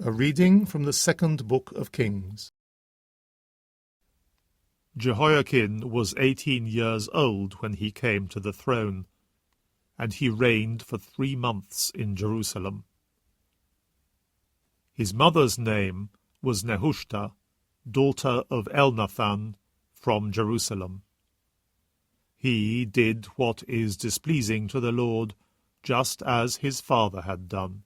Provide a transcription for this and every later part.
A reading from the second book of Kings. Jehoiakim was 18 years old when he came to the throne, and he reigned for 3 months in Jerusalem. His mother's name was Nehushta, daughter of Elnathan, from Jerusalem. He did what is displeasing to the Lord, just as his father had done.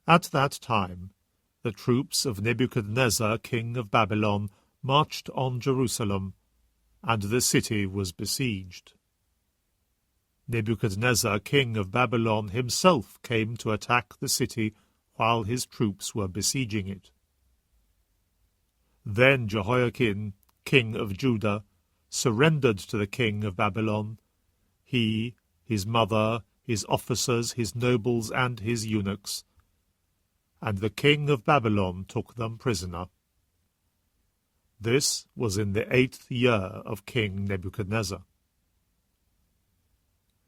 At that time, the troops of Nebuchadnezzar, king of Babylon, marched on Jerusalem, and the city was besieged. Nebuchadnezzar, king of Babylon, himself came to attack the city while his troops were besieging it. Then Jehoiakim, king of Judah, surrendered to the king of Babylon, he, his mother, his officers, his nobles, and his eunuchs, and the king of Babylon took them prisoner. This was in the 8th year of King Nebuchadnezzar.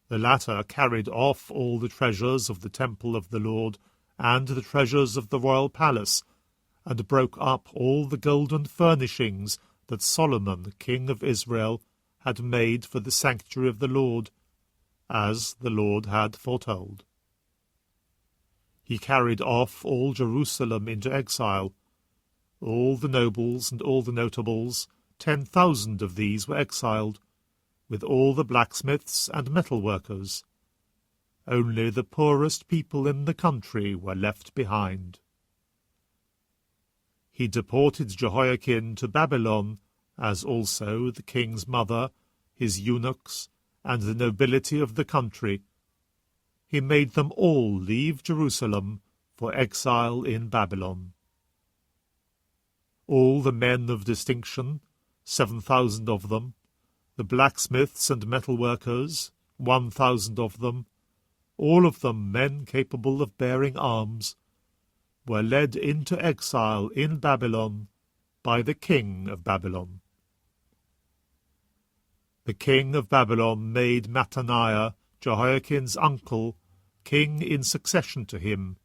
The latter carried off all the treasures of the temple of the Lord, and the treasures of the royal palace, and broke up all the golden furnishings that Solomon, king of Israel, had made for the sanctuary of the Lord, as the Lord had foretold. He carried off all Jerusalem into exile. All the nobles and all the notables, 10,000 of these were exiled, with all the blacksmiths and metal workers. Only the poorest people in the country were left behind. He deported Jehoiakim to Babylon, as also the king's mother, his eunuchs, and the nobility of the country. He made them all leave Jerusalem for exile in Babylon. All the men of distinction, 7,000 of them, the blacksmiths and metal workers, 1,000 of them, all of them men capable of bearing arms, were led into exile in Babylon by the king of Babylon. The king of Babylon made Mattaniah, Jehoiakim's uncle, king in succession to him,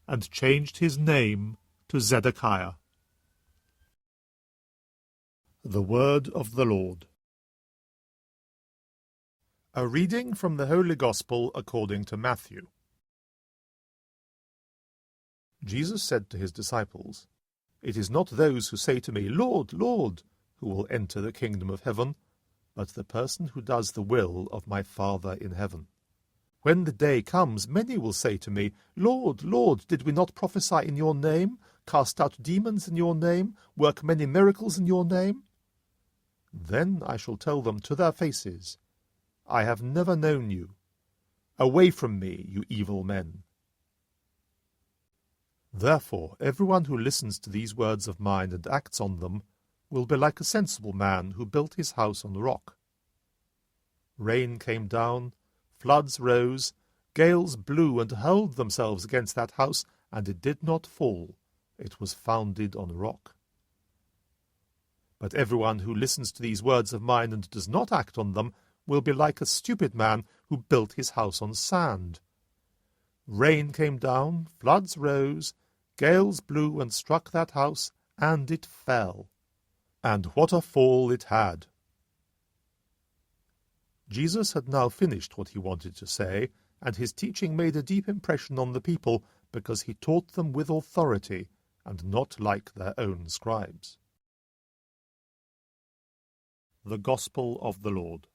and changed his name to Zedekiah. The Word of the Lord. A reading from the Holy Gospel according to Matthew. Jesus said to his disciples, "It is not those who say to me, 'Lord, Lord,' who will enter the kingdom of heaven, but the person who does the will of my Father in heaven. When the day comes, many will say to me, 'Lord, Lord, did we not prophesy in your name, cast out demons in your name, work many miracles in your name?' Then I shall tell them to their faces, 'I have never known you. Away from me, you evil men.' Therefore, everyone who listens to these words of mine and acts on them will be like a sensible man who built his house on the rock. Rain came down, floods rose, gales blew and hurled themselves against that house, and it did not fall. It was founded on a rock. But everyone who listens to these words of mine and does not act on them will be like a stupid man who built his house on sand. Rain came down, floods rose, gales blew and struck that house, and it fell. And what a fall it had!" Jesus had now finished what he wanted to say, and his teaching made a deep impression on the people, because he taught them with authority, and not like their own scribes. The Gospel of the Lord.